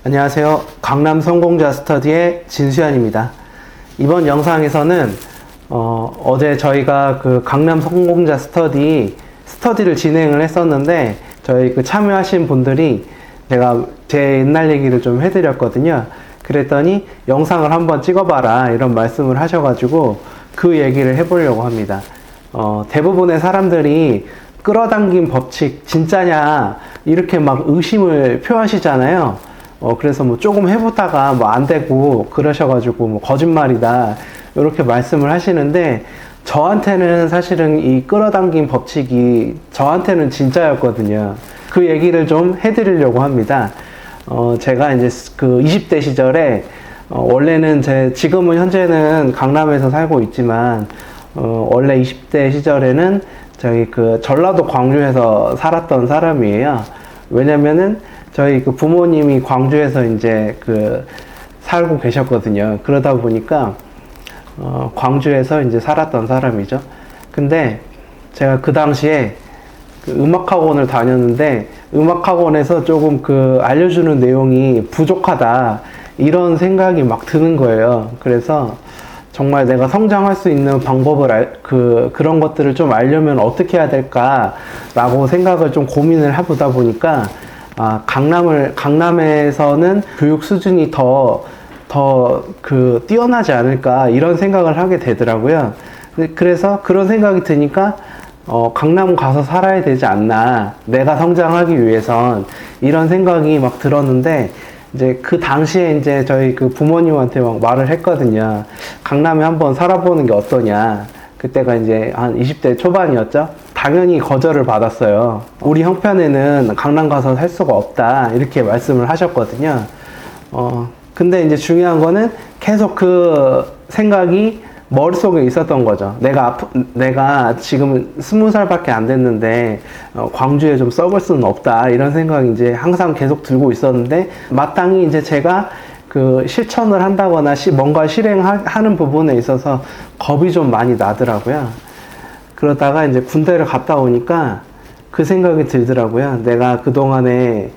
안녕하세요. 강남 성공자 스터디의 진수현입니다. 이번 영상에서는 어제 저희가 그 강남 성공자 스터디를 진행을 했었는데 저희 그 참여하신 분들이 제가 제 옛날 얘기를 좀 해드렸거든요. 그랬더니 영상을 한번 찍어봐라 이런 말씀을 하셔가지고 그 얘기를 해보려고 합니다. 대부분의 사람들이 끌어당긴 법칙 진짜냐 이렇게 막 의심을 표하시잖아요. 그래서 뭐 조금 해보다가 뭐 안 되고 그러셔가지고 뭐 거짓말이다 이렇게 말씀을 하시는데, 저한테는 사실은 이 끌어당긴 법칙이 저한테는 진짜였거든요. 그 얘기를 좀 해드리려고 합니다. 제가 이제 그 20대 시절에 원래는 지금은 현재는 강남에서 살고 있지만 원래 20대 시절에는 저희 그 전라도 광주에서 살았던 사람이에요. 왜냐면은 저희 그 부모님이 광주에서 이제 그 살고 계셨거든요. 그러다 보니까 광주에서 이제 살았던 사람이죠. 근데 제가 그 당시에 그 음악학원을 다녔는데 음악학원에서 조금 그 알려주는 내용이 부족하다 이런 생각이 막 드는 거예요. 그래서 정말 내가 성장할 수 있는 방법을 그런 것들을 좀 알려면 어떻게 해야 될까라고 생각을 좀 고민을 해보다 보니까 강남에서는 교육 수준이 더 뛰어나지 않을까 이런 생각을 하게 되더라고요. 그래서 그런 생각이 드니까 강남 가서 살아야 되지 않나, 내가 성장하기 위해선, 이런 생각이 막 들었는데, 이제 그 당시에 이제 저희 그 부모님한테 막 말을 했거든요. 강남에 한번 살아보는 게 어떠냐. 그때가 이제 한 20대 초반이었죠. 당연히 거절을 받았어요. 우리 형편에는 강남 가서 살 수가 없다 이렇게 말씀을 하셨거든요. 근데 이제 중요한 거는 계속 그 생각이 머릿속에 있었던 거죠. 내가 지금 20살밖에 안 됐는데 광주에 좀 썩을 수는 없다 이런 생각이 이제 항상 계속 들고 있었는데, 마땅히 이제 제가 그 실천을 한다거나 뭔가 실행하는 부분에 있어서 겁이 좀 많이 나더라고요. 그러다가 이제 군대를 갔다 오니까 그 생각이 들더라고요. 내가 그동안에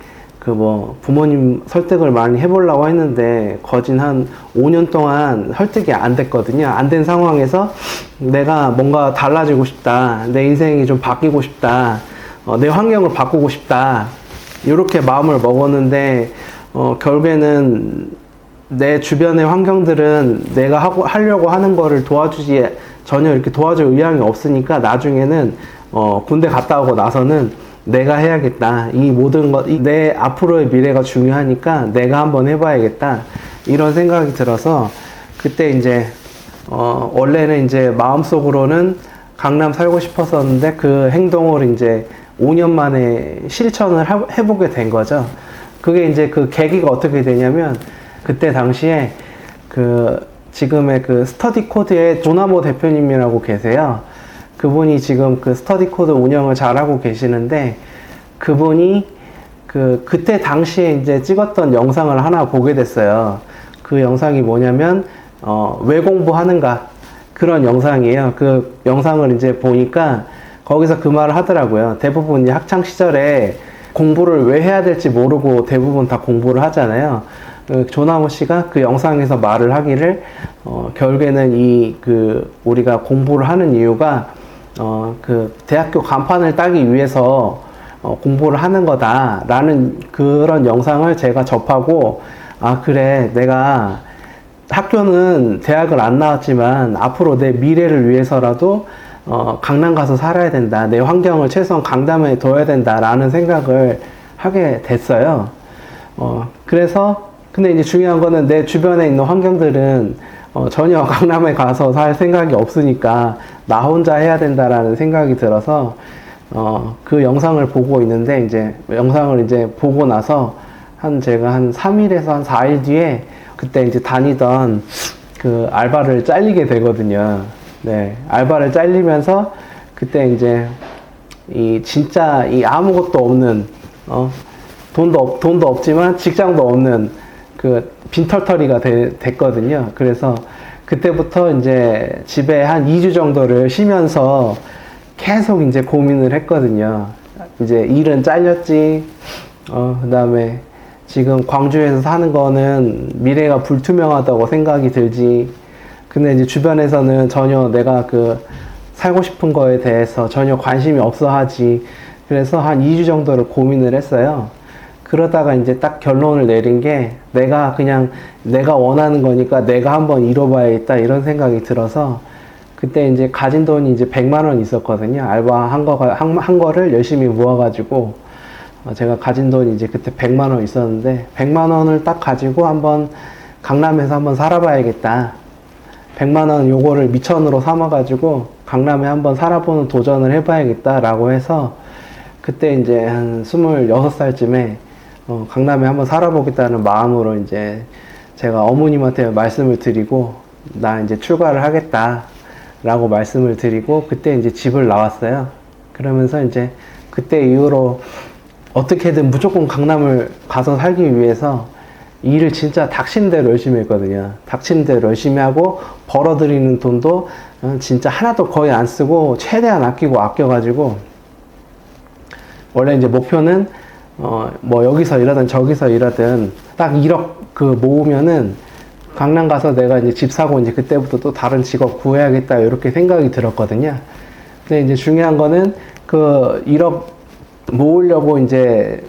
부모님 설득을 많이 해보려고 했는데 거진 한 5년 동안 설득이 안 됐거든요. 안 된 상황에서 내가 뭔가 달라지고 싶다, 내 인생이 좀 바뀌고 싶다, 내 환경을 바꾸고 싶다 이렇게 마음을 먹었는데 결국에는 내 주변의 환경들은 내가 하려고 하는 거를 전혀 이렇게 도와줄 의향이 없으니까 나중에는 군대 갔다 오고 나서는 내가 해야겠다, 이 모든 내 앞으로의 미래가 중요하니까 내가 한번 해봐야겠다 이런 생각이 들어서, 그때 이제 원래는 이제 마음속으로는 강남 살고 싶었었는데 그 행동을 이제 5년 만에 실천을 해보게 된 거죠. 그게 이제 그 계기가 어떻게 되냐면, 그때 당시에 지금의 그 스터디 코드의 조나모 대표님이라고 계세요. 그분이 지금 그 스터디 코드 운영을 잘하고 계시는데, 그분이 그때 당시에 이제 찍었던 영상을 하나 보게 됐어요. 그 영상이 뭐냐면 왜 공부하는가 그런 영상이에요. 그 영상을 이제 보니까 거기서 그 말을 하더라고요. 대부분 이제 학창 시절에 공부를 왜 해야 될지 모르고 대부분 다 공부를 하잖아요. 조나모 씨가 그 영상에서 말을 하기를 결국에는 우리가 공부를 하는 이유가 대학교 간판을 따기 위해서 공부를 하는 거다라는 그런 영상을 제가 접하고, 그래, 내가 학교는 대학을 안 나왔지만 앞으로 내 미래를 위해서라도 강남 가서 살아야 된다, 내 환경을 최소한 강남에 둬야 된다라는 생각을 하게 됐어요. 근데 이제 중요한 거는 내 주변에 있는 환경들은 전혀 강남에 가서 살 생각이 없으니까 나 혼자 해야 된다라는 생각이 들어서 그 영상을 보고 있는데, 이제 영상을 이제 보고 나서 제가 한 3일에서 한 4일 뒤에 그때 이제 다니던 그 알바를 잘리게 되거든요. 네, 알바를 잘리면서 그때 이제 진짜 아무것도 없는 돈도 없지만 직장도 없는 그 빈털터리가 됐거든요. 그래서 그때부터 이제 집에 한 2주 정도를 쉬면서 계속 이제 고민을 했거든요. 이제 일은 잘렸지, 그 다음에 지금 광주에서 사는 거는 미래가 불투명하다고 생각이 들지. 근데 이제 주변에서는 전혀 내가 그 살고 싶은 거에 대해서 전혀 관심이 없어 하지. 그래서 한 2주 정도를 고민을 했어요. 그러다가 이제 딱 결론을 내린 게 내가 그냥 내가 원하는 거니까 내가 한번 이뤄봐야겠다 이런 생각이 들어서 그때 이제 가진 돈이 이제 100만 원 있었거든요. 알바 한 거를 열심히 모아가지고 제가 가진 돈이 이제 그때 100만 원 있었는데 100만 원을 딱 가지고 한번 강남에서 한번 살아봐야겠다. 100만 원 요거를 미천으로 삼아가지고 강남에 한번 살아보는 도전을 해봐야겠다라고 해서 그때 이제 한 26살쯤에 강남에 한번 살아보겠다는 마음으로 이제 제가 어머님한테 말씀을 드리고 나 이제 출가를 하겠다라고 말씀을 드리고 그때 이제 집을 나왔어요. 그러면서 이제 그때 이후로 어떻게든 무조건 강남을 가서 살기 위해서 일을 진짜 닥치는 대로 열심히 했거든요. 닥치는 대로 열심히 하고 벌어들이는 돈도 진짜 하나도 거의 안 쓰고 최대한 아껴가지고 원래 이제 목표는 뭐 여기서 일하든 저기서 일하든 딱 1억 그 모으면은 강남 가서 내가 이제 집 사고 이제 그때부터 또 다른 직업 구해야겠다 이렇게 생각이 들었거든요. 근데 이제 중요한 거는 그 1억 모으려고 이제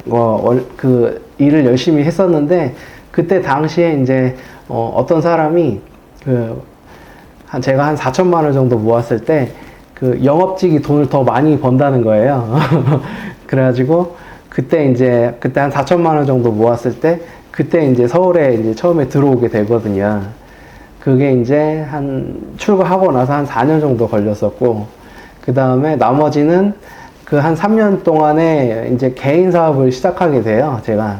그 일을 열심히 했었는데 그때 당시에 이제 어떤 사람이 제가 한 4천만 원 정도 모았을 때 그 영업직이 돈을 더 많이 번다는 거예요. 그래가지고 그때 한 4천만 원 정도 모았을 때 그때 이제 서울에 이제 처음에 들어오게 되거든요. 그게 이제 출가하고 나서 한 4년 정도 걸렸었고 그 다음에 나머지는 그 한 3년 동안에 이제 개인 사업을 시작하게 돼요. 제가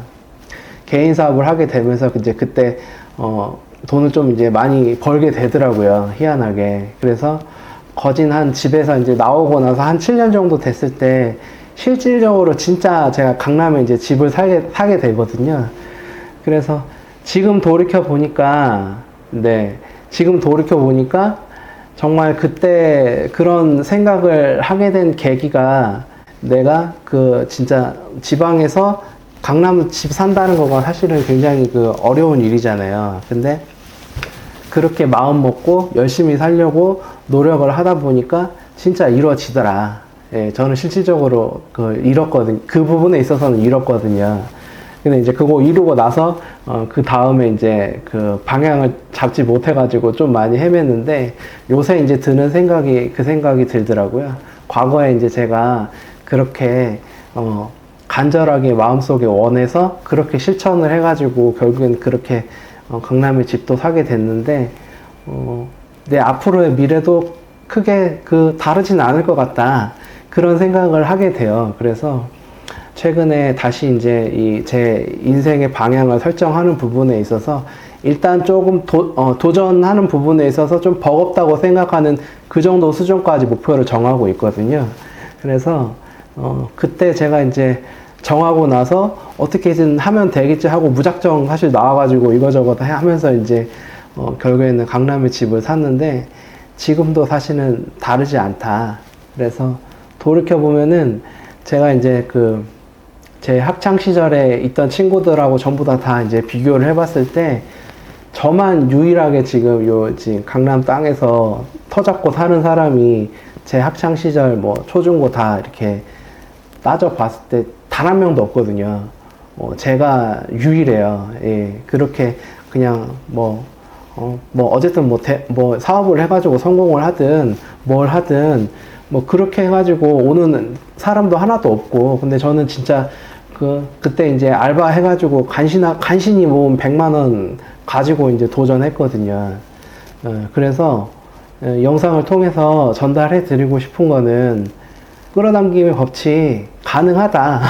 개인 사업을 하게 되면서 이제 그때 돈을 좀 이제 많이 벌게 되더라고요. 희한하게. 그래서 거진 한 집에서 이제 나오고 나서 한 7년 정도 됐을 때 실질적으로 진짜 제가 강남에 이제 집을 사게 되거든요. 그래서 지금 돌이켜 보니까 정말 그때 그런 생각을 하게 된 계기가 내가 그 진짜 지방에서 강남 집 산다는 거가 사실은 굉장히 그 어려운 일이잖아요. 근데 그렇게 마음 먹고 열심히 살려고 노력을 하다 보니까 진짜 이루어지더라. 예, 저는 실질적으로 그 부분에 있어서는 이뤘거든요. 근데 이제 그거 이루고 나서 그 다음에 이제 그 방향을 잡지 못해가지고 좀 많이 헤맸는데 요새 이제 드는 생각이 들더라고요. 과거에 이제 제가 그렇게 간절하게 마음속에 원해서 그렇게 실천을 해가지고 결국엔 그렇게 강남에 집도 사게 됐는데 내 앞으로의 미래도 크게 다르진 않을 것 같다 그런 생각을 하게 돼요. 그래서 최근에 다시 이제 제 인생의 방향을 설정하는 부분에 있어서 일단 조금 도전하는 부분에 있어서 좀 버겁다고 생각하는 그 정도 수준까지 목표를 정하고 있거든요. 그래서 그때 제가 이제 정하고 나서 어떻게든 하면 되겠지 하고 무작정 사실 나와가지고 이거저거 다 하면서 이제 결국에는 강남에 집을 샀는데 지금도 사실은 다르지 않다. 그래서 돌이켜보면은 제가 이제 제 학창 시절에 있던 친구들하고 전부 다 이제 비교를 해봤을 때 저만 유일하게 지금 강남 땅에서 터잡고 사는 사람이 제 학창 시절 뭐 초중고 다 이렇게 따져봤을 때 단 한 명도 없거든요. 제가 유일해요. 예, 그렇게 그냥 어쨌든 뭐 사업을 해가지고 성공을 하든 뭘 하든 뭐 그렇게 해가지고 오는 사람도 하나도 없고 근데 저는 진짜 그때 이제 알바 해가지고 간신히 모은 100만 원 가지고 이제 도전했거든요. 그래서 영상을 통해서 전달해 드리고 싶은 거는 끌어당김의 법칙 가능하다.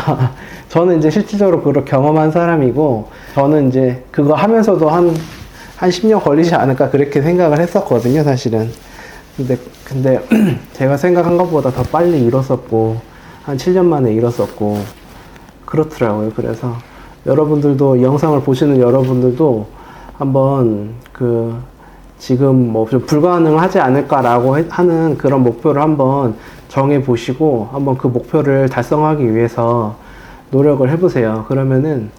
저는 이제 실질적으로 그걸 경험한 사람이고 저는 이제 그거 하면서도 한 10년 걸리지 않을까 그렇게 생각을 했었거든요, 사실은. 근데 제가 생각한 것보다 더 빨리 이뤘었고 한 7년 만에 이뤘었고 그렇더라고요. 그래서 여러분들도 영상을 보시는 여러분들도 한번 지금 뭐 좀 불가능하지 않을까라고 하는 그런 목표를 한번 정해 보시고 한번 그 목표를 달성하기 위해서 노력을 해보세요. 그러면은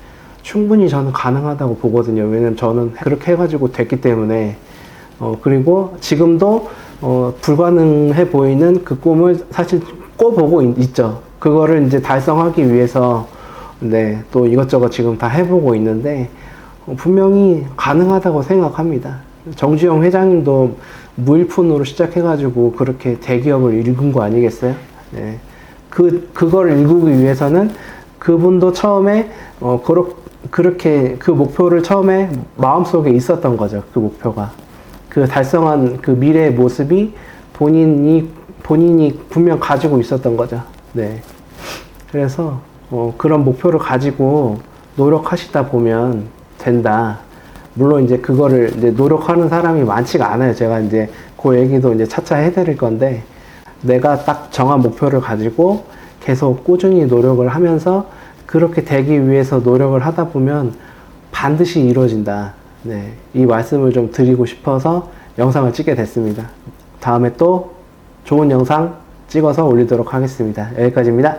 충분히 저는 가능하다고 보거든요. 왜냐면 저는 그렇게 해가지고 됐기 때문에. 그리고 지금도 불가능해 보이는 그 꿈을 사실 꿔보고 있죠. 그거를 이제 달성하기 위해서 네, 또 이것저것 지금 다 해보고 있는데 분명히 가능하다고 생각합니다. 정주영 회장님도 무일푼으로 시작해가지고 그렇게 대기업을 일군 거 아니겠어요? 네. 그걸 일구기 위해서는 그분도 처음에 그렇게 그 목표를 처음에 마음속에 있었던 거죠. 그 목표가. 그 달성한 그 미래의 모습이 본인이 분명 가지고 있었던 거죠. 네. 그래서 그런 목표를 가지고 노력하시다 보면 된다. 물론 이제 그거를 이제 노력하는 사람이 많지가 않아요. 제가 이제 그 얘기도 이제 차차 해드릴 건데, 내가 딱 정한 목표를 가지고 계속 꾸준히 노력을 하면서 그렇게 되기 위해서 노력을 하다 보면 반드시 이루어진다. 네, 이 말씀을 좀 드리고 싶어서 영상을 찍게 됐습니다. 다음에 또 좋은 영상 찍어서 올리도록 하겠습니다. 여기까지입니다.